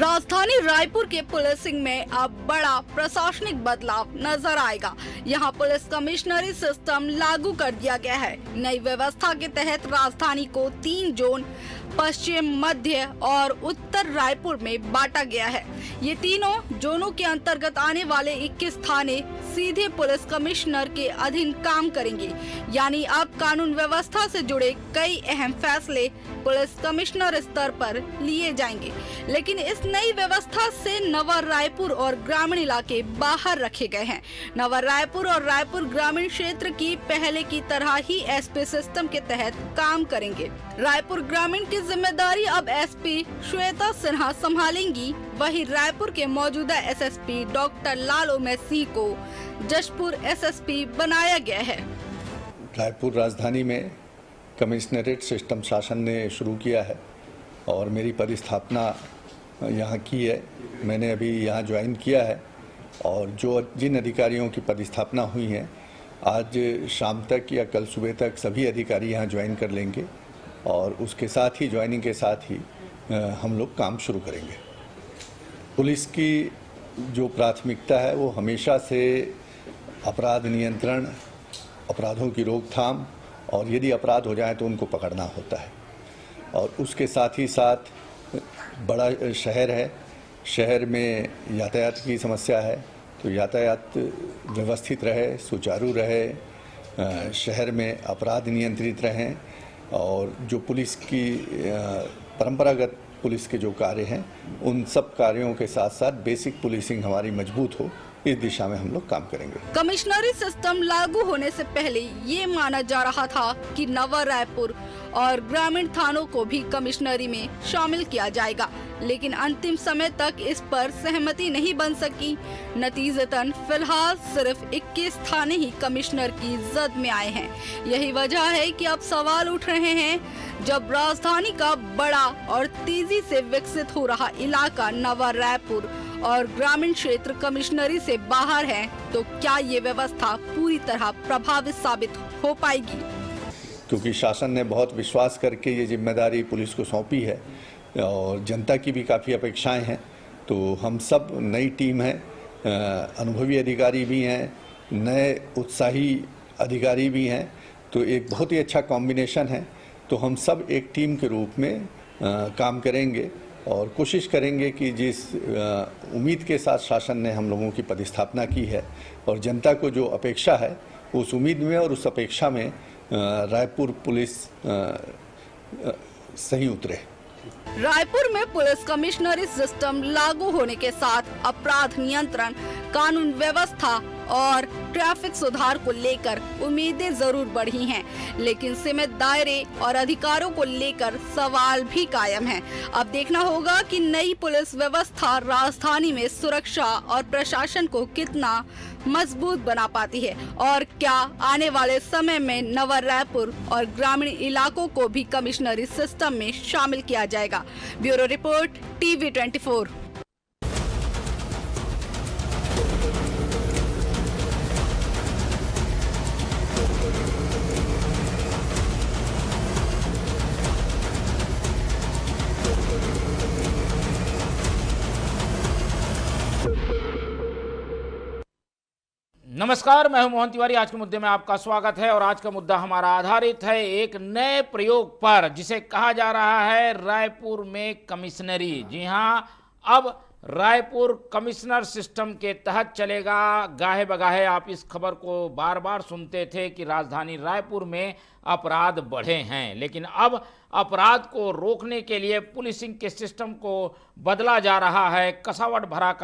राजधानी रायपुर के पुलिसिंग में अब बड़ा प्रशासनिक बदलाव नजर आएगा। यहां पुलिस कमिश्नरी सिस्टम लागू कर दिया गया है। नई व्यवस्था के तहत राजधानी को 3 जोन पश्चिम, मध्य और उत्तर रायपुर में बांटा गया है। ये तीनों जोनों के अंतर्गत आने वाले 21 थाने सीधे पुलिस कमिश्नर के अधीन काम करेंगे। यानी अब कानून व्यवस्था से जुड़े कई अहम फैसले पुलिस कमिश्नर स्तर पर लिए जाएंगे। लेकिन इस नई व्यवस्था से नवा रायपुर और ग्रामीण इलाके बाहर रखे गए हैं। नवा रायपुर और रायपुर ग्रामीण क्षेत्र की पहले की तरह ही एसपी सिस्टम के तहत काम करेंगे। रायपुर ग्रामीण की जिम्मेदारी अब एसपी श्वेता सिन्हा संभालेंगी। वहीं रायपुर के मौजूदा एसएसपी डॉक्टर लाल उमेश सिंह को जशपुर एसएसपी बनाया गया है। रायपुर राजधानी में कमिश्नरेट सिस्टम शासन ने शुरू किया है और मेरी पदस्थापना यहाँ की है। मैंने अभी यहाँ ज्वाइन किया है और जिन अधिकारियों की पदस्थापना हुई है, आज शाम तक या कल सुबह तक सभी अधिकारी यहाँ ज्वाइन कर लेंगे और उसके साथ ही ज्वाइनिंग के साथ ही हम लोग काम शुरू करेंगे। पुलिस की जो प्राथमिकता है वो हमेशा से अपराध नियंत्रण, अपराधों की रोकथाम और यदि अपराध हो जाए तो उनको पकड़ना होता है। और उसके साथ ही साथ बड़ा शहर है, शहर में यातायात की समस्या है, तो यातायात व्यवस्थित रहे, सुचारू रहे, शहर में अपराध नियंत्रित रहें और जो पुलिस की परंपरागत पुलिस के जो कार्य हैं उन सब कार्यों के साथ साथ बेसिक पुलिसिंग हमारी मजबूत हो, इस दिशा में हम लोग काम करेंगे। कमिश्नरी सिस्टम लागू होने से पहले ये माना जा रहा था कि नवा रायपुर और ग्रामीण थानों को भी कमिश्नरी में शामिल किया जाएगा, लेकिन अंतिम समय तक इस पर सहमति नहीं बन सकी। नतीजतन फिलहाल सिर्फ 21 थाने ही कमिश्नर की जद में आए हैं। यही वजह है कि अब सवाल उठ रहे हैं, जब राजधानी का बड़ा और तेजी से विकसित हो रहा इलाका नवा रायपुर और ग्रामीण क्षेत्र कमिश्नरी से बाहर है, तो क्या ये व्यवस्था पूरी तरह प्रभावित साबित हो पाएगी? क्योंकि शासन ने बहुत विश्वास करके ये जिम्मेदारी पुलिस को सौंपी है और जनता की भी काफ़ी अपेक्षाएं हैं, तो हम सब नई टीम है, अनुभवी अधिकारी भी हैं, नए उत्साही अधिकारी भी हैं, तो एक बहुत ही अच्छा कॉम्बिनेशन है। तो हम सब एक टीम के रूप में काम करेंगे और कोशिश करेंगे कि जिस उम्मीद के साथ शासन ने हम लोगों की पदस्थापना की है और जनता को जो अपेक्षा है, उस उम्मीद में और उस अपेक्षा में रायपुर पुलिस सही उतरे। रायपुर में पुलिस कमिश्नरी सिस्टम लागू होने के साथ अपराध नियंत्रण, कानून व्यवस्था और ट्रैफिक सुधार को लेकर उम्मीदें जरूर बढ़ी हैं, लेकिन सीमित दायरे और अधिकारों को लेकर सवाल भी कायम हैं। अब देखना होगा कि नई पुलिस व्यवस्था राजधानी में सुरक्षा और प्रशासन को कितना मजबूत बना पाती है और क्या आने वाले समय में नवा रायपुर और ग्रामीण इलाकों को भी कमिश्नरी सिस्टम में शामिल किया जाएगा। Bureau report, TV 24। नमस्कार, मैं हूं मोहन तिवारी। आज के मुद्दे में आपका स्वागत है और आज का मुद्दा हमारा आधारित है एक नए प्रयोग पर, जिसे कहा जा रहा है रायपुर में कमिश्नरी। जी हां, अब रायपुर कमिश्नर सिस्टम के तहत चलेगा। गाहे बगाहे आप इस खबर को बार बार सुनते थे कि राजधानी रायपुर में अपराध बढ़े हैं, लेकिन अब अपराध को रोकने के लिए पुलिसिंग के सिस्टम को बदला जा रहा है, कसावट भरा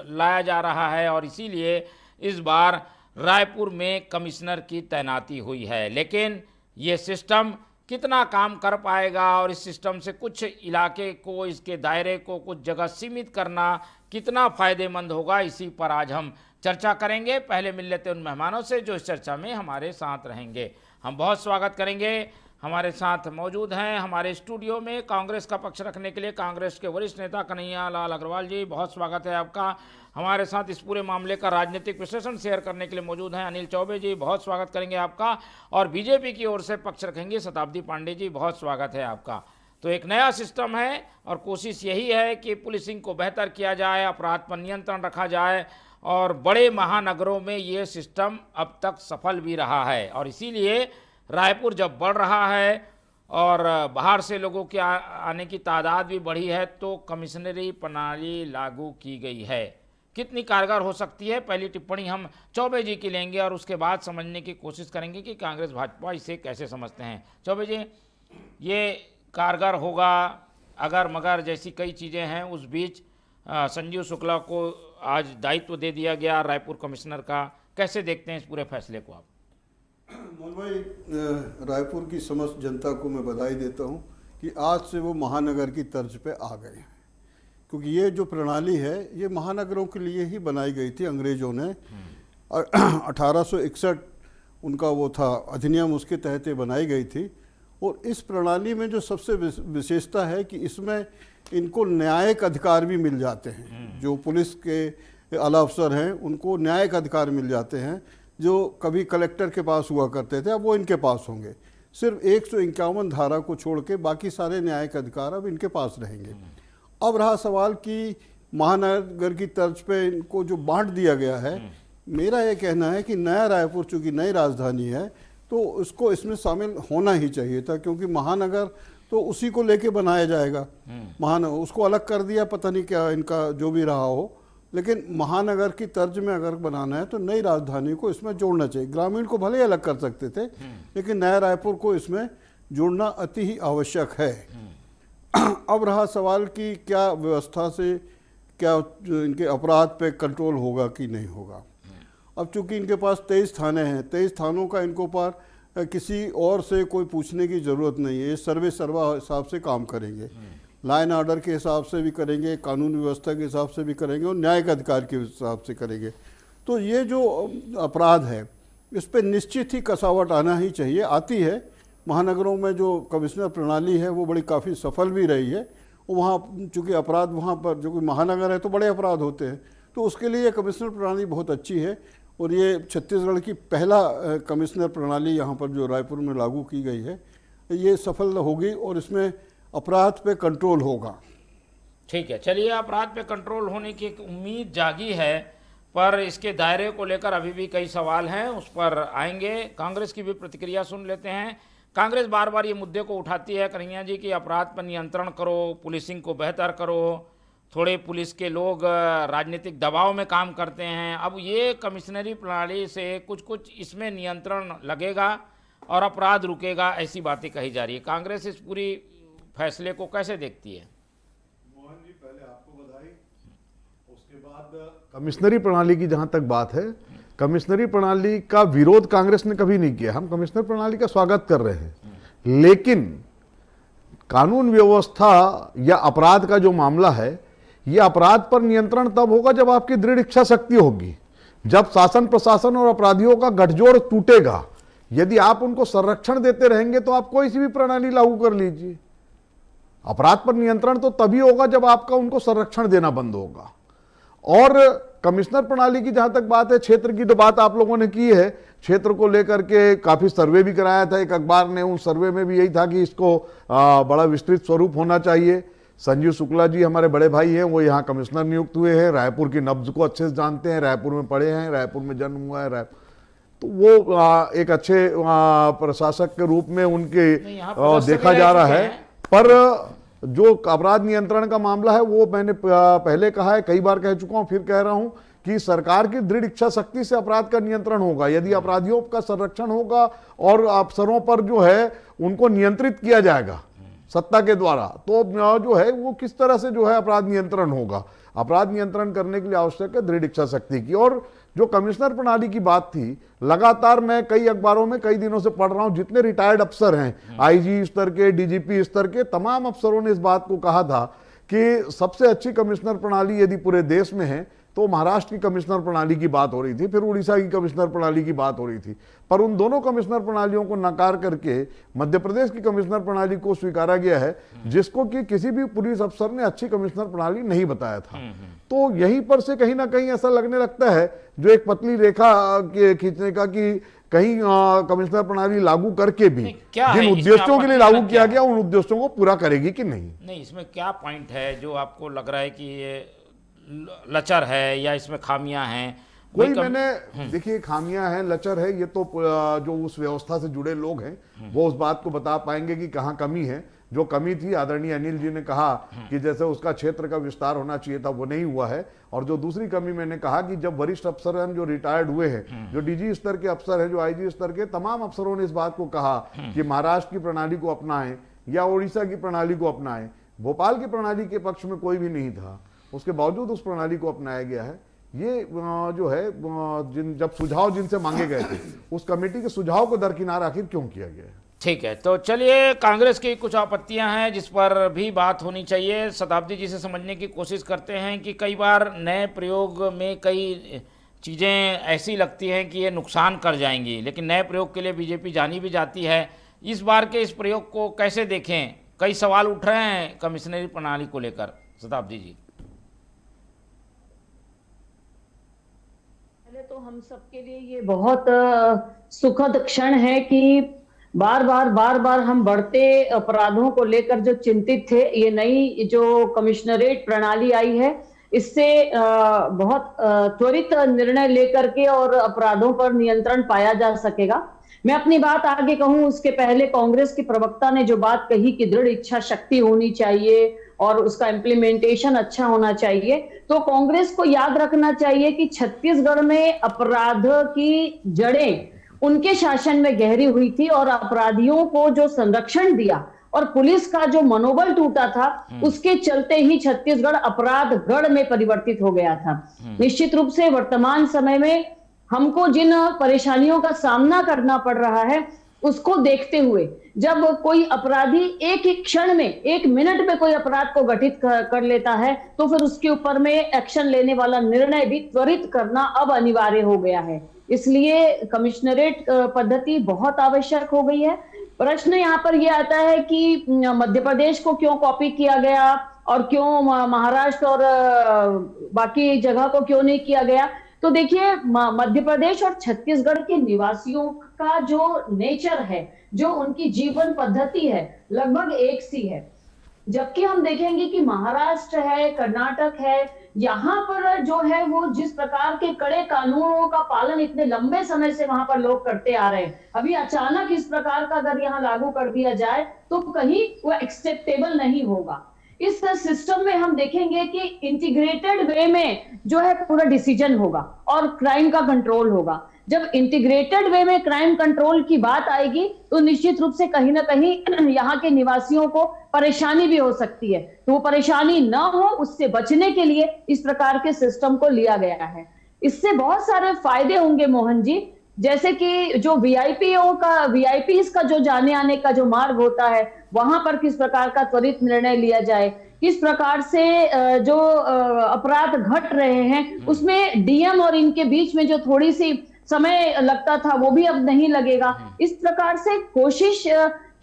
लाया जा रहा है और इसीलिए इस बार रायपुर में कमिश्नर की तैनाती हुई है। लेकिन ये सिस्टम कितना काम कर पाएगा और इस सिस्टम से कुछ इलाके को, इसके दायरे को कुछ जगह सीमित करना कितना फ़ायदेमंद होगा, इसी पर आज हम चर्चा करेंगे। पहले मिल लेते हैं उन मेहमानों से जो इस चर्चा में हमारे साथ रहेंगे। हम बहुत स्वागत करेंगे। हमारे साथ मौजूद हैं हमारे स्टूडियो में कांग्रेस का पक्ष रखने के लिए कांग्रेस के वरिष्ठ नेता कन्हैया लाल अग्रवाल जी, बहुत स्वागत है आपका। हमारे साथ इस पूरे मामले का राजनीतिक विश्लेषण शेयर करने के लिए मौजूद हैं अनिल चौबे जी, बहुत स्वागत करेंगे आपका। और बीजेपी की ओर से पक्ष रखेंगे शताब्दी पांडे जी, बहुत स्वागत है आपका। तो एक नया सिस्टम है और कोशिश यही है कि पुलिसिंग को बेहतर किया जाए, अपराध पर नियंत्रण रखा जाए, और बड़े महानगरों में ये सिस्टम अब तक सफल भी रहा है। और इसीलिए रायपुर जब बढ़ रहा है और बाहर से लोगों के आने की तादाद भी बढ़ी है, तो कमिश्नरी प्रणाली लागू की गई है। कितनी कारगर हो सकती है, पहली टिप्पणी हम चौबे जी की लेंगे और उसके बाद समझने की कोशिश करेंगे कि कांग्रेस भाजपा इसे कैसे समझते हैं। चौबे जी, ये कारगर होगा अगर मगर जैसी कई चीज़ें हैं, उस बीच संजीव शुक्ला को आज दायित्व दे दिया गया रायपुर कमिश्नर का, कैसे देखते हैं इस पूरे फैसले को आप? मोहन भाई, रायपुर की समस्त जनता को मैं बधाई देता हूं कि आज से वो महानगर की तर्ज पे आ गए हैं, क्योंकि ये जो प्रणाली है ये महानगरों के लिए ही बनाई गई थी। अंग्रेज़ों ने 1861 उनका वो था अधिनियम, उसके तहत ये बनाई गई थी। और इस प्रणाली में जो सबसे विशेषता है कि इसमें इनको न्यायिक अधिकार भी मिल जाते हैं। जो पुलिस के आला अफसर हैं उनको न्यायिक अधिकार मिल जाते हैं, जो कभी कलेक्टर के पास हुआ करते थे अब वो इनके पास होंगे। सिर्फ 151 धारा को छोड़ के बाकी सारे न्यायिक अधिकार अब इनके पास रहेंगे। अब रहा सवाल कि महानगर की तर्ज पे इनको जो बांट दिया गया है, मेरा ये कहना है कि नया रायपुर चूँकि नई राजधानी है तो उसको इसमें शामिल होना ही चाहिए था, क्योंकि महानगर तो उसी को लेके बनाया जाएगा। महानगर उसको अलग कर दिया, पता नहीं क्या इनका जो भी रहा हो, लेकिन महानगर की तर्ज में अगर बनाना है तो नई राजधानी को इसमें जोड़ना चाहिए। ग्रामीण को भले ही अलग कर सकते थे, लेकिन नया रायपुर को इसमें जोड़ना अति ही आवश्यक है। अब रहा सवाल कि क्या व्यवस्था से क्या इनके अपराध पे कंट्रोल होगा कि नहीं होगा। अब चूंकि इनके पास 23 थाने हैं, 23 थानों का इनको पर किसी और से कोई पूछने की ज़रूरत नहीं है। ये सर्वे सर्वा हिसाब से काम करेंगे, लाइन ऑर्डर के हिसाब से भी करेंगे, कानून व्यवस्था के हिसाब से भी करेंगे और न्यायिक अधिकार के हिसाब से करेंगे। तो ये जो अपराध है इस पर निश्चित ही कसावट आना ही चाहिए, आती है। महानगरों में जो कमिश्नर प्रणाली है वो बड़ी काफ़ी सफल भी रही है। वहाँ चूँकि अपराध वहाँ पर जो कोई महानगर है तो बड़े अपराध होते हैं, तो उसके लिए कमिश्नर प्रणाली बहुत अच्छी है। और ये छत्तीसगढ़ की पहला कमिश्नर प्रणाली यहाँ पर जो रायपुर में लागू की गई है, ये सफल होगी और इसमें अपराध पे कंट्रोल होगा। ठीक है, चलिए, अपराध पे कंट्रोल होने की एक उम्मीद जागी है, पर इसके दायरे को लेकर अभी भी कई सवाल हैं, उस पर आएंगे। कांग्रेस की भी प्रतिक्रिया सुन लेते हैं। कांग्रेस बार बार ये मुद्दे को उठाती है कन्हैया जी कि अपराध पर नियंत्रण करो, पुलिसिंग को बेहतर करो, थोड़े पुलिस के लोग राजनीतिक दबाव में काम करते हैं। अब ये कमिश्नरी प्रणाली से कुछ इसमें नियंत्रण लगेगा और अपराध रुकेगा, ऐसी बातें कही जा रही है। कांग्रेस इस पूरी फैसले को कैसे देखती है? मोहन जी, पहले आपको बधाई। उसके बाद कमिश्नरी प्रणाली की जहां तक बात है, कमिश्नरी प्रणाली का विरोध कांग्रेस ने कभी नहीं किया। हम कमिश्नर प्रणाली का स्वागत कर रहे हैं, लेकिन कानून व्यवस्था या अपराध का जो मामला है, यह अपराध पर नियंत्रण तब होगा जब आपकी दृढ़ इच्छा शक्ति होगी, जब शासन प्रशासन और अपराधियों का गठजोड़ टूटेगा। यदि आप उनको संरक्षण देते रहेंगे तो आप कोई सी भी प्रणाली लागू कर लीजिए। अपराध पर नियंत्रण तो तभी होगा जब आपका उनको संरक्षण देना बंद होगा। और कमिश्नर प्रणाली की जहां तक बात है, क्षेत्र की जो बात आप लोगों ने की है, क्षेत्र को लेकर के काफी सर्वे भी कराया था एक अखबार ने। उस सर्वे में भी यही था कि इसको बड़ा विस्तृत स्वरूप होना चाहिए। संजीव शुक्ला जी हमारे बड़े भाई हैं, वो यहाँ कमिश्नर नियुक्त हुए हैं, रायपुर की नब्ज को अच्छे से जानते हैं, रायपुर में पढ़े हैं, रायपुर में जन्म हुआ है, तो वो एक अच्छे प्रशासक के रूप में उनके देखा जा रहा है। पर जो अपराध नियंत्रण का मामला है वो मैंने पहले कहा है, कई बार कह चुका हूं, फिर कह रहा हूं कि सरकार की दृढ़ इच्छा शक्ति से अपराध का नियंत्रण होगा। यदि अपराधियों का संरक्षण होगा और अफसरों पर जो है उनको नियंत्रित किया जाएगा सत्ता के द्वारा, तो जो है वो किस तरह से जो है अपराध नियंत्रण होगा। अपराध नियंत्रण करने के लिए आवश्यक है दृढ़ इच्छा शक्ति की। और जो कमिश्नर प्रणाली की बात थी, लगातार मैं कई अखबारों में कई दिनों से पढ़ रहा हूं, जितने रिटायर्ड अफसर हैं, आईजी स्तर के, डीजीपी स्तर के, तमाम अफसरों ने इस बात को कहा था कि सबसे अच्छी कमिश्नर प्रणाली यदि पूरे देश में है तो महाराष्ट्र की कमिश्नर प्रणाली की बात हो रही थी, फिर उड़ीसा की कमिश्नर प्रणाली की बात हो रही थी, पर उन दोनों कमिश्नर प्रणालियों को नकार करके मध्य प्रदेश की कमिश्नर प्रणाली को स्वीकारा गया है, जिसको कि किसी भी पुलिस अफसर ने अच्छी कमिश्नर प्रणाली नहीं बताया था। तो यहीं पर से कहीं ना कहीं ऐसा लगने लगता है, जो एक पतली रेखा के खींचने का, कि कहीं कमिश्नर प्रणाली लागू करके भी जिन उद्देश्यों के लिए लागू किया गया उन उद्देश्यों को पूरा करेगी कि नहीं। नहीं, इसमें क्या पॉइंट है जो आपको लग रहा है कि ये लचर है या इसमें खामियां हैं? कोई मैंने देखिए, खामियां हैं, लचर है, ये तो जो उस व्यवस्था से जुड़े लोग हैं वो उस बात को बता पाएंगे कि कहाँ कमी है। जो कमी थी, आदरणीय अनिल जी ने कहा कि जैसे उसका क्षेत्र का विस्तार होना चाहिए था, वो नहीं हुआ है। और जो दूसरी कमी मैंने कहा कि जब वरिष्ठ अफसर हैं जो रिटायर्ड हुए हैं, जो डीजी स्तर के अफसर हैं, जो आईजी स्तर के तमाम अफसरों ने इस बात को कहा कि महाराष्ट्र की प्रणाली को अपनाएं या उड़ीसा की प्रणाली को अपनाएं। भोपाल की प्रणाली के पक्ष में कोई भी नहीं था, उसके बावजूद उस प्रणाली को अपनाया गया है। ये जो है जब सुझाव जिनसे मांगे गए थे, उस कमेटी के सुझाव को दरकिनार आखिर क्यों किया गया है? ठीक है, तो चलिए, कांग्रेस की कुछ आपत्तियां हैं जिस पर भी बात होनी चाहिए। शताब्दी जी से समझने की कोशिश करते हैं कि कई बार नए प्रयोग में कई चीज़ें ऐसी लगती हैं कि ये नुकसान कर जाएंगी, लेकिन नए प्रयोग के लिए बीजेपी जानी भी जाती है। इस बार के इस प्रयोग को कैसे देखें? कई सवाल उठ रहे हैं कमिश्नरी प्रणाली को लेकर। शताब्दी जी। पहले तो हम सबके लिए ये बहुत सुखद क्षण है कि बार बार हम बढ़ते अपराधों को लेकर जो चिंतित थे, ये नई जो कमिश्नरेट प्रणाली आई है, इससे बहुत त्वरित निर्णय लेकर के और अपराधों पर नियंत्रण पाया जा सकेगा। मैं अपनी बात आगे कहूं उसके पहले कांग्रेस की प्रवक्ता ने जो बात कही कि दृढ़ इच्छा शक्ति होनी चाहिए और उसका इम्प्लीमेंटेशन अच्छा होना चाहिए, तो कांग्रेस को याद रखना चाहिए कि छत्तीसगढ़ में अपराध की जड़ें उनके शासन में गहरी हुई थी और अपराधियों को जो संरक्षण दिया और पुलिस का जो मनोबल टूटा था, उसके चलते ही छत्तीसगढ़ अपराध गढ़ में परिवर्तित हो गया था। निश्चित रूप से वर्तमान समय में हमको जिन परेशानियों का सामना करना पड़ रहा है, उसको देखते हुए जब कोई अपराधी एक ही क्षण में, एक मिनट में कोई अपराध को घटित कर लेता है, तो फिर उसके ऊपर में एक्शन लेने वाला निर्णय भी त्वरित करना अब अनिवार्य हो गया है। इसलिए कमिश्नरेट पद्धति बहुत आवश्यक हो गई है। प्रश्न यहाँ पर यह आता है कि मध्य प्रदेश को क्यों कॉपी किया गया और क्यों महाराष्ट्र और बाकी जगह को क्यों नहीं किया गया। तो देखिए, मध्य प्रदेश और छत्तीसगढ़ के निवासियों का जो नेचर है, जो उनकी जीवन पद्धति है, लगभग एक सी है। जबकि हम देखेंगे कि महाराष्ट्र है, कर्नाटक है, यहाँ पर जो है वो जिस प्रकार के कड़े कानूनों का पालन इतने लंबे समय से वहां पर लोग करते आ रहे हैं, अभी अचानक इस प्रकार का अगर यहाँ लागू कर दिया जाए तो कहीं वो एक्सेप्टेबल नहीं होगा। इस सिस्टम में हम देखेंगे कि इंटीग्रेटेड वे में जो है पूरा डिसीजन होगा और क्राइम का कंट्रोल होगा। जब इंटीग्रेटेड वे में क्राइम कंट्रोल की बात आएगी तो निश्चित रूप से कहीं ना कहीं यहाँ के निवासियों को परेशानी भी हो सकती है। तो वो परेशानी ना हो, उससे बचने के लिए इस प्रकार के सिस्टम को लिया गया है। इससे बहुत सारे फायदे होंगे मोहन जी, जैसे कि जो वीआईपीज का जो जाने आने का जो मार्ग होता है, वहां पर किस प्रकार का त्वरित निर्णय लिया जाए, किस प्रकार से जो अपराध घट रहे हैं उसमें डीएम और इनके बीच में जो थोड़ी सी समय लगता था वो भी अब नहीं लगेगा। इस प्रकार से कोशिश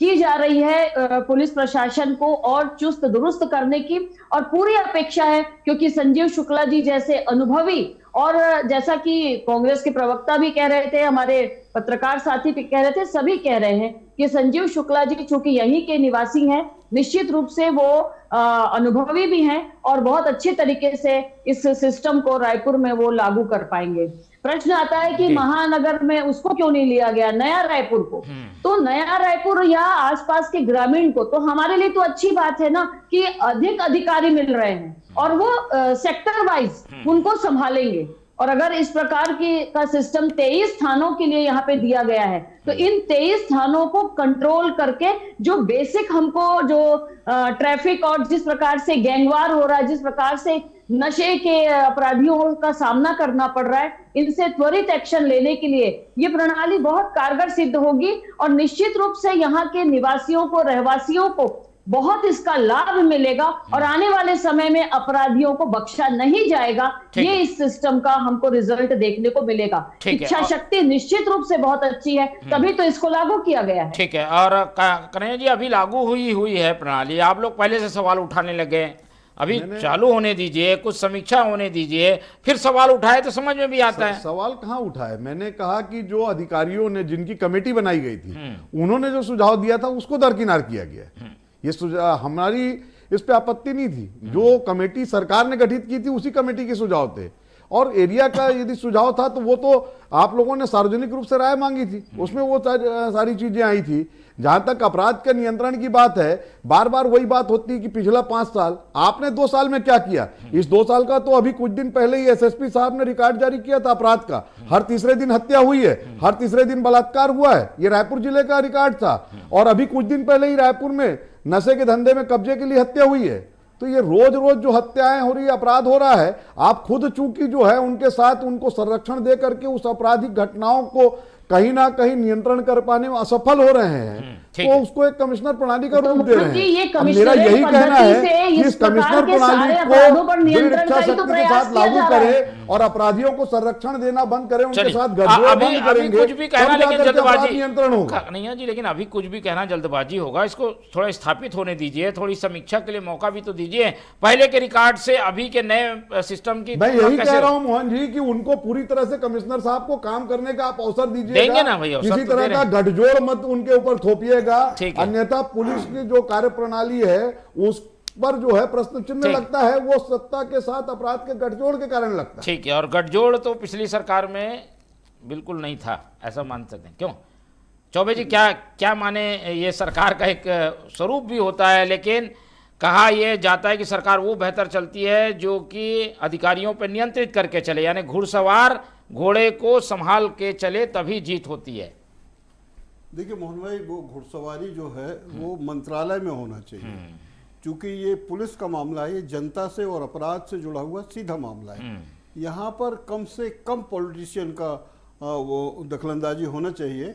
की जा रही है पुलिस प्रशासन को और चुस्त दुरुस्त करने की, और पूरी अपेक्षा है, क्योंकि संजीव शुक्ला जी जैसे अनुभवी, और जैसा कि कांग्रेस के प्रवक्ता भी कह रहे थे, हमारे पत्रकार साथी भी कह रहे थे, सभी कह रहे हैं कि संजीव शुक्ला जी चूंकि यहीं के निवासी हैं, निश्चित रूप से वो अनुभवी भी हैं और बहुत अच्छे तरीके से इस सिस्टम को रायपुर में वो लागू कर पाएंगे। प्रश्न आता है कि महानगर में उसको क्यों नहीं लिया गया, नया रायपुर को। तो नया रायपुर या आसपास के ग्रामीण को, तो हमारे लिए तो अच्छी बात है ना कि अधिक अधिकारी मिल रहे हैं और वो सेक्टर वाइज उनको संभालेंगे। और अगर इस प्रकार का सिस्टम 23 थानों के लिए यहाँ पे दिया गया है, तो इन 23 थानों को कंट्रोल करके जो बेसिक हमको जो ट्रैफिक और जिस प्रकार से गैंगवार हो रहा है, जिस प्रकार से नशे के अपराधियों का सामना करना पड़ रहा है, इनसे त्वरित एक्शन लेने के लिए ये प्रणाली बहुत कारगर सिद्ध होगी। और निश्चित रूप से यहाँ के निवासियों को, रहवासियों को बहुत इसका लाभ मिलेगा और आने वाले समय में अपराधियों को बख्शा नहीं जाएगा। ये इस सिस्टम का हमको रिजल्ट देखने को मिलेगा। इच्छा शक्ति निश्चित रूप से बहुत अच्छी है, तभी तो इसको लागू किया गया है। ठीक है। और कन्हैया जी, अभी लागू हुई है प्रणाली, आप लोग पहले से सवाल उठाने लगे, अभी चालू होने दीजिए, कुछ समीक्षा होने दीजिए, फिर सवाल उठाए तो समझ में भी आता है। सवाल कहाँ उठाए? मैंने कहा कि जो अधिकारियों ने, जिनकी कमेटी बनाई गई थी, उन्होंने जो सुझाव दिया था उसको दरकिनार किया गया। ये सुझाव, हमारी इस पे आपत्ति नहीं थी। जो कमेटी सरकार ने गठित की थी उसी कमेटी के सुझाव थे। और एरिया का यदि सुझाव था तो वो तो आप लोगों ने सार्वजनिक रूप से राय मांगी थी, उसमें वो सारी चीजें आई थी। जहां तक अपराध के नियंत्रण की बात है, बार बार वही बात होती है कि पिछला 5 साल आपने 2 साल में क्या किया। इस 2 साल का तो अभी कुछ दिन पहले ही एसएसपी साहब ने रिकॉर्ड जारी किया था अपराध का। हर तीसरे दिन हत्या हुई है, हर तीसरे दिन बलात्कार हुआ है, ये रायपुर जिले का रिकॉर्ड था। और अभी कुछ दिन पहले ही रायपुर में नशे के धंधे में कब्जे के लिए हत्या हुई है। तो ये रोज रोज जो हत्याएं हो रही है, अपराध हो रहा है, आप खुद चूंकि जो है उनके साथ उनको संरक्षण दे करके उस आपराधिक घटनाओं को कहीं ना कहीं नियंत्रण कर पाने में असफल हो रहे हैं, तो उसको एक कमिश्नर प्रणाली का रूप दे रहे हैं। मेरा यही कहना है कि इस कमिश्नर प्रणाली को दृढ़ इच्छा शक्ति के साथ लागू करें और अपराधियों को संरक्षण देना बंद करें, उनके साथ गठजोड़ बंद करेंगे, कुछ भी कहना लेकिन जल्दबाजी नियंत्रण होगा। नहीं जी, लेकिन अभी कुछ भी कहना जल्दबाजी होगा। इसको थोड़ा स्थापित होने दीजिए, थोड़ी समीक्षा के लिए मौका भी तो दीजिए। पहले के रिकॉर्ड से अभी के नए सिस्टम की मैं यही कह रहा हूं मोहन जी कि उनको पूरी तरह से कमिश्नर साहब को काम करने का आप अवसर दीजिए, देंगे ना भैया, किसी तरह का गठजोड़ मत उनके ऊपर थोपिएगा, अन्यथा पुलिस की जो कार्यप्रणाली है उस पर जो है प्रश्न चिन्ह लगता है। वो सत्ता के साथ अपराध के गठजोड़ के कारण लगता है। ठीक है। और गठजोड़ तो पिछली सरकार में बिल्कुल नहीं था, ऐसा मान सकते हैं। क्यों चौबे जी, क्या माने, ये सरकार का एक स्वरूप भी होता है, लेकिन कहा यह जाता है कि सरकार वो बेहतर चलती है जो कि अधिकारियों पर नियंत्रित करके चले, यानी घुड़सवार घोड़े को संभाल के चले, तभी जीत होती है। देखिए मोहन भाई, वो घुड़सवारी जो है वो मंत्रालय में होना चाहिए, क्योंकि ये पुलिस का मामला है, ये जनता से और अपराध से जुड़ा हुआ सीधा मामला है। यहाँ पर कम से कम पॉलिटिशियन का वो दखलंदाजी होना चाहिए।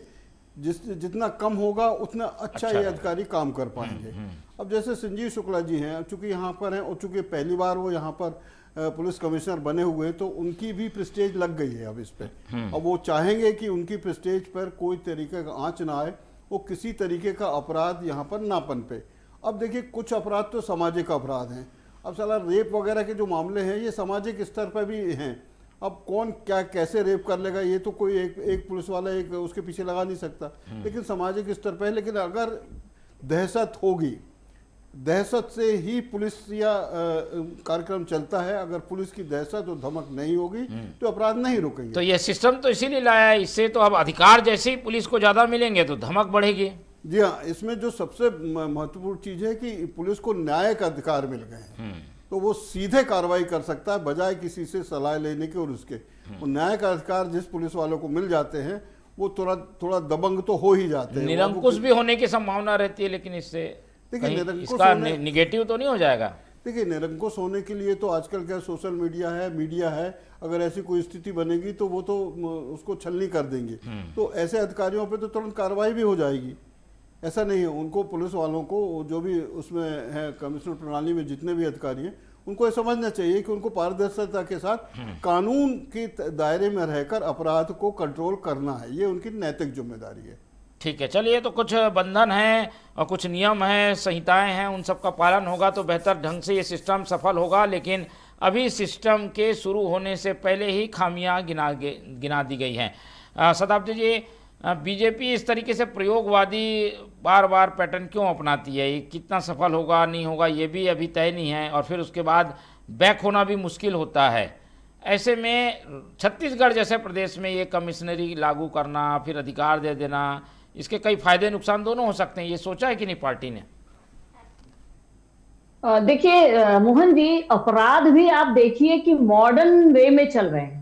जितना कम होगा उतना अच्छा ये अधिकारी काम कर पाएंगे। अब जैसे संजीव शुक्ला जी हैं, चूंकि यहाँ पर हैं और चूंकि पहली बार वो यहाँ पर पुलिस कमिश्नर बने हुए, तो उनकी भी प्रेस्टेज लग गई है अब इस पे। अब वो चाहेंगे कि उनकी प्रेस्टेज पर कोई तरीके का आंच ना आए, वो किसी तरीके का अपराध यहाँ पर ना पनपे। अब देखिए, कुछ अपराध तो सामाजिक अपराध हैं। अब साला रेप वगैरह के जो मामले हैं ये सामाजिक स्तर पर भी हैं। अब कौन क्या कैसे रेप कर लेगा ये तो कोई एक पुलिस वाला एक उसके पीछे लगा नहीं सकता, लेकिन सामाजिक स्तर पर। लेकिन अगर दहशत होगी, दहशत से ही पुलिस या कार्यक्रम चलता है। अगर पुलिस की दहशत और धमक नहीं होगी तो अपराध नहीं रुकेंगे। तो ये सिस्टम तो इसीलिए लाया है, इससे तो अब अधिकार जैसे ही पुलिस को ज्यादा मिलेंगे तो धमक बढ़ेगी। जी हाँ, इसमें जो सबसे महत्वपूर्ण चीज है कि पुलिस को न्यायिक अधिकार मिल गए हैं, तो वो सीधे कार्रवाई कर सकता है बजाय किसी से सलाह लेने के। और उसके वो न्यायिक अधिकार जिस पुलिस वालों को मिल जाते हैं वो थोड़ा दबंग तो हो ही जाते हैं। निरंकुश भी होने की संभावना रहती है, लेकिन इससे इसका निगेटिव तो नहीं हो जाएगा। देखिए, निरंकुश होने के लिए तो आजकल क्या सोशल मीडिया है, मीडिया है। अगर ऐसी कोई स्थिति बनेगी तो वो तो उसको छलनी कर देंगे, तो ऐसे अधिकारियों पे तो तुरंत कार्रवाई भी हो जाएगी। ऐसा नहीं है, उनको पुलिस वालों को जो भी उसमें है कमिश्नर प्रणाली में जितने भी अधिकारी हैं उनको ये समझना चाहिए कि उनको पारदर्शिता के साथ कानून के दायरे में रहकर अपराध को कंट्रोल करना है, ये उनकी नैतिक जिम्मेदारी है। ठीक है, चलिए, तो कुछ बंधन हैं और कुछ नियम हैं, संहिताएं हैं, उन सब का पालन होगा तो बेहतर ढंग से ये सिस्टम सफल होगा। लेकिन अभी सिस्टम के शुरू होने से पहले ही खामियां गिना दी गई हैं। शताब्दी जी, बीजेपी इस तरीके से प्रयोगवादी बार बार पैटर्न क्यों अपनाती है? ये कितना सफल होगा नहीं होगा ये भी अभी तय नहीं है, और फिर उसके बाद बैक होना भी मुश्किल होता है। ऐसे में छत्तीसगढ़ जैसे प्रदेश में ये कमिश्नरी लागू करना, फिर अधिकार दे देना, इसके कई फायदे नुकसान दोनों हो सकते हैं। ये सोचा है कि नहीं पार्टी ने? देखिए मोहन जी, अपराध भी आप देखिए कि मॉडर्न वे में चल रहे हैं।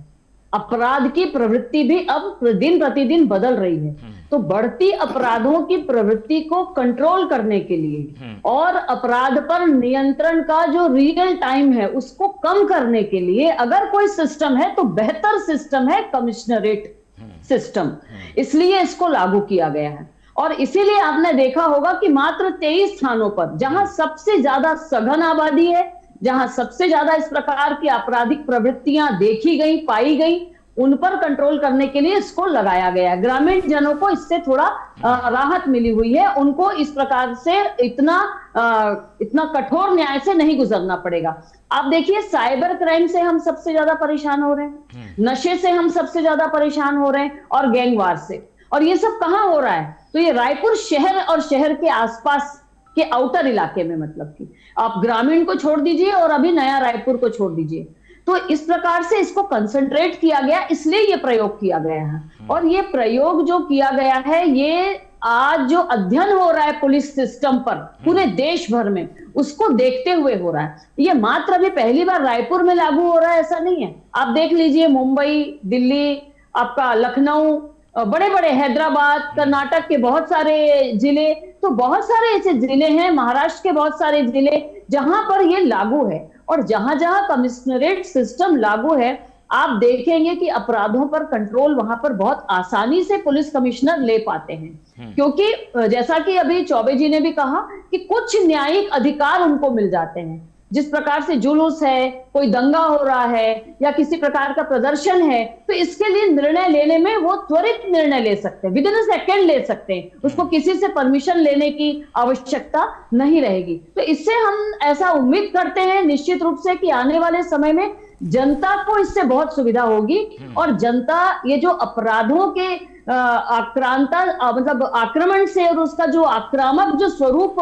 अपराध की प्रवृत्ति भी अब दिन प्रतिदिन बदल रही है। तो बढ़ती अपराधों की प्रवृत्ति को कंट्रोल करने के लिए और अपराध पर नियंत्रण का जो रियल टाइम है उसको कम करने के लिए अगर कोई सिस्टम है तो बेहतर सिस्टम है कमिश्नरेट सिस्टम, इसलिए इसको लागू किया गया है। और इसीलिए आपने देखा होगा कि मात्र 23 स्थानों पर जहां सबसे ज्यादा सघन आबादी है, जहां सबसे ज्यादा इस प्रकार की आपराधिक प्रवृत्तियां देखी गई, पाई गई, उन पर कंट्रोल करने के लिए इसको लगाया गया। ग्रामीण जनों को इससे थोड़ा राहत मिली हुई है, उनको इस प्रकार से इतना कठोर न्याय से नहीं गुजरना पड़ेगा। आप देखिए, साइबर क्राइम से हम सबसे ज्यादा परेशान हो रहे हैं, नशे से हम सबसे ज्यादा परेशान हो रहे हैं, और गैंगवार से। और ये सब कहां हो रहा है? तो ये रायपुर शहर और शहर के आसपास के आउटर इलाके में, मतलब कि आप ग्रामीण को छोड़ दीजिए और अभी नया रायपुर को छोड़ दीजिए। तो इस प्रकार से इसको कंसंट्रेट किया गया, इसलिए ये प्रयोग किया गया है। और ये प्रयोग जो किया गया है, ये आज जो अध्ययन हो रहा है पुलिस सिस्टम पर पूरे देश भर में, उसको देखते हुए हो रहा है। ये मात्र अभी पहली बार रायपुर में लागू हो रहा है ऐसा नहीं है। आप देख लीजिए, मुंबई, दिल्ली, आपका लखनऊ, बड़े बड़े हैदराबाद, कर्नाटक के बहुत सारे जिले, तो बहुत सारे ऐसे जिले हैं, महाराष्ट्र के बहुत सारे जिले जहां पर ये लागू है। और जहां जहां कमिश्नरेट सिस्टम लागू है, आप देखेंगे कि अपराधों पर कंट्रोल वहां पर बहुत आसानी से पुलिस कमिश्नर ले पाते हैं। क्योंकि जैसा कि अभी चौबे जी ने भी कहा कि कुछ न्यायिक अधिकार उनको मिल जाते हैं। जिस प्रकार से जुलूस है, कोई दंगा हो रहा है या किसी प्रकार का प्रदर्शन है, तो इसके लिए निर्णय लेने में वो त्वरित निर्णय ले सकते हैं, विदिन अ सेकेंड ले सकते हैं, उसको किसी से परमिशन लेने की आवश्यकता नहीं रहेगी। तो इससे हम ऐसा उम्मीद करते हैं निश्चित रूप से कि आने वाले समय में जनता को इससे बहुत सुविधा होगी, और जनता ये जो अपराधों के मतलब आक्रमण से, और उसका जो आक्रामक जो स्वरूप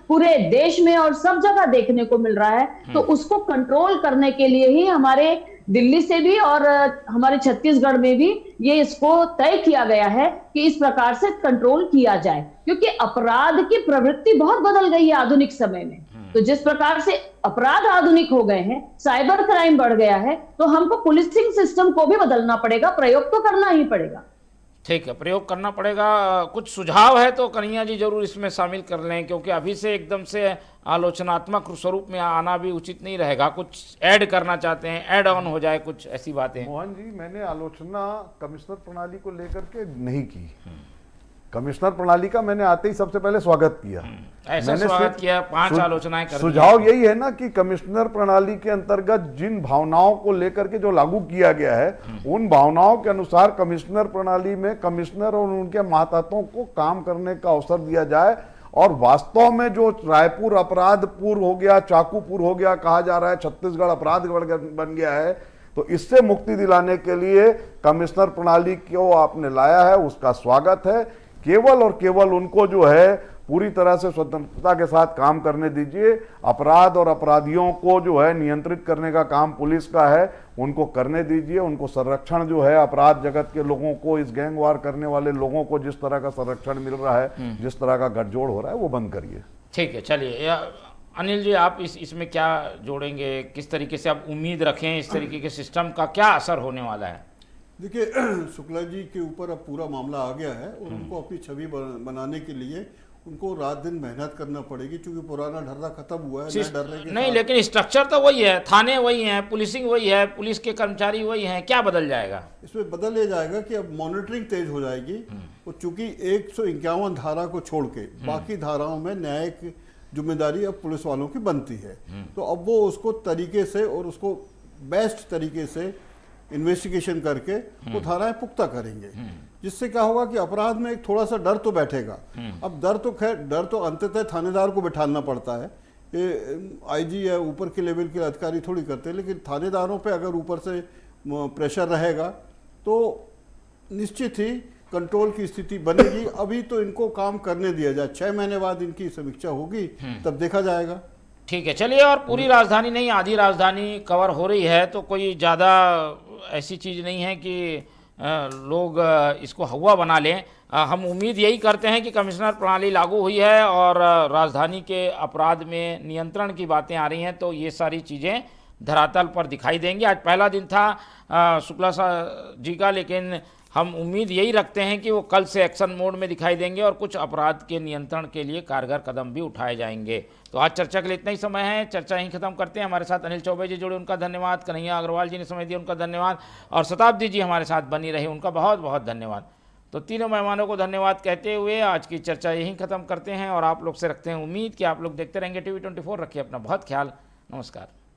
पूरे देश में और सब जगह देखने को मिल रहा है, तो उसको कंट्रोल करने के लिए ही हमारे दिल्ली से भी और हमारे छत्तीसगढ़ में भी ये इसको तय किया गया है कि इस प्रकार से कंट्रोल किया जाए। क्योंकि अपराध की प्रवृत्ति बहुत बदल गई है आधुनिक समय में। तो जिस प्रकार से अपराध आधुनिक हो गए हैं, साइबर क्राइम बढ़ गया है, तो हमको पुलिसिंग सिस्टम को भी बदलना पड़ेगा, प्रयोग तो करना ही पड़ेगा। ठीक है, प्रयोग करना पड़ेगा। कुछ सुझाव है तो कन्हैया जी जरूर इसमें शामिल कर लें, क्योंकि अभी से एकदम से आलोचनात्मक स्वरूप में आना भी उचित नहीं रहेगा। कुछ ऐड करना चाहते हैं, ऐड ऑन हो जाए कुछ ऐसी बातें। मोहन जी, मैंने आलोचना कमिश्नर प्रणाली को लेकर के नहीं की। कमिश्नर प्रणाली का मैंने आते ही सबसे पहले स्वागत किया। ऐसा स्वागत किया, 5 आलोचनाएं कर दी। सुझाव यही है ना कि कमिश्नर प्रणाली के अंतर्गत जिन भावनाओं को लेकर के जो लागू किया गया है, उन भावनाओं के अनुसार कमिश्नर प्रणाली में कमिश्नर और उनके मातहतों को काम करने का अवसर दिया जाए। और वास्तव में जो रायपुर अपराधपुर हो गया, चाकूपुर हो गया, कहा जा रहा है छत्तीसगढ़ अपराध बन गया है, तो इससे मुक्ति दिलाने के लिए कमिश्नर प्रणाली को आपने लाया है, उसका स्वागत है। केवल और केवल उनको जो है पूरी तरह से स्वतंत्रता के साथ काम करने दीजिए। अपराध और अपराधियों को जो है नियंत्रित करने का काम पुलिस का है, उनको करने दीजिए। उनको संरक्षण जो है, अपराध जगत के लोगों को, इस गैंगवार करने वाले लोगों को जिस तरह का संरक्षण मिल रहा है, जिस तरह का गठजोड़ हो रहा है, वो बंद करिए। ठीक है, चलिए अनिल जी, आप इसमें क्या जोड़ेंगे? किस तरीके से आप उम्मीद रखें इस तरीके के सिस्टम का क्या असर होने वाला है? देखिए, शुक्ला जी के ऊपर अब पूरा मामला आ गया है, और उनको अपनी छवि बनाने के लिए उनको रात दिन मेहनत करना पड़ेगी, क्योंकि पुराना ढर्रा खत्म हुआ है। नहीं, लेकिन स्ट्रक्चर तो वही है, थाने वही हैं, पुलिसिंग वही है, पुलिस के कर्मचारी वही हैं, क्या बदल जाएगा? इसमें बदल ये जाएगा कि अब मॉनिटरिंग तेज हो जाएगी। और चूंकि 151 धारा को छोड़ के बाकी धाराओं में न्यायिक जिम्मेदारी अब पुलिस वालों की बनती है, तो अब वो उसको तरीके से और उसको बेस्ट तरीके से इन्वेस्टिगेशन करके वो धाराएं पुख्ता करेंगे, जिससे क्या होगा कि अपराध में एक थोड़ा सा डर तो बैठेगा। अब डर तो अंततः थानेदार को बिठाना पड़ता है, ये आईजी या ऊपर के लेवल के अधिकारी थोड़ी करते हैं, लेकिन थानेदारों पे अगर ऊपर से प्रेशर रहेगा तो निश्चित ही कंट्रोल की स्थिति बनेगी। अभी तो इनको काम करने दिया जाए, 6 महीने बाद इनकी समीक्षा होगी, तब देखा जाएगा। ठीक है, चलिए। और पूरी राजधानी नहीं, आधी राजधानी कवर हो रही है, तो कोई ज़्यादा ऐसी चीज़ नहीं है कि लोग इसको हवा बना लें। हम उम्मीद यही करते हैं कि कमिश्नर प्रणाली लागू हुई है और राजधानी के अपराध में नियंत्रण की बातें आ रही हैं, तो ये सारी चीज़ें धरातल पर दिखाई देंगी। आज पहला दिन था शुक्ला जी का, लेकिन हम उम्मीद यही रखते हैं कि वो कल से एक्शन मोड में दिखाई देंगे और कुछ अपराध के नियंत्रण के लिए कारगर कदम भी उठाए जाएंगे। तो आज चर्चा के लिए इतना ही समय है, चर्चा यहीं खत्म करते हैं। हमारे साथ अनिल चौबे जी जुड़े, उनका धन्यवाद। कन्हैया अग्रवाल जी ने समय दिया, उनका धन्यवाद। और शताब्दी जी हमारे साथ बनी रही, उनका बहुत बहुत धन्यवाद। तो तीनों मेहमानों को धन्यवाद कहते हुए आज की चर्चा यहीं ख़त्म करते हैं और आप लोग से रखते हैं उम्मीद कि आप लोग देखते रहेंगे TV 24। रखिए अपना बहुत ख्याल। नमस्कार।